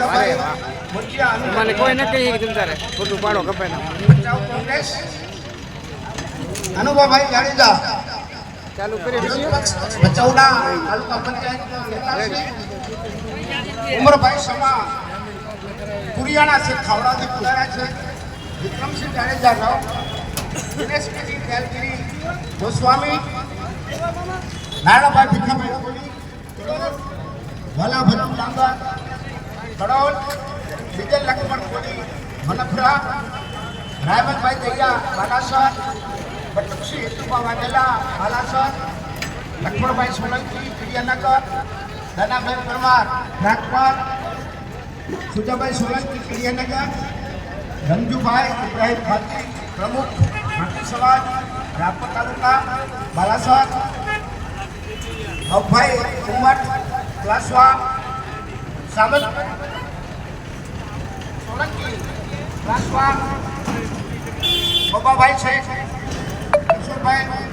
અરે વાહ. મને કોઈ ન કહી કે તમે તારે ખોટું પાડો કપાય ના અનુભાઈ જાડેજા ચાલુ કરી દઈએ. ભચાઉના તાલુકા પંચાયતના નેતા છે. ઉમરભાઈ સમા કુરિયાણા છે, ખાવડાથી પધાર્યા છે. વિક્રમસિંહ જાડેજા રાવ, દિનેશગીરી તેલગીરી ગોસ્વામી, નારાયણભાઈ ભીખાભાઈ રઘોડી, વાલાભાઈ ડાંગર કડોલ, વિજય લક્ષ્મણ કોલી મનફરા, રાયમનભાઈ દૈયા બાલાસર, બટુકસિંહ હેતુભા વાઘેલા બાલાસર, લક્ષ્મણભાઈ સોલંકી કિડિયાનગર, દાનાભાઈ પરમાર રાજપાલ, સુજાભાઈ સોલંકી કિડિયાનગર, રંજુભાઈ ઇબ્રાહિમ ખાતી પ્રમુખ ભાટી સમાજ રાપર તાલુકા બાલાસર, અવભાઈ ઉમટ ક્લાસવા સામંત સોલંકી ક્લાસવા, બાબાભાઈ છે કિશોરભાઈ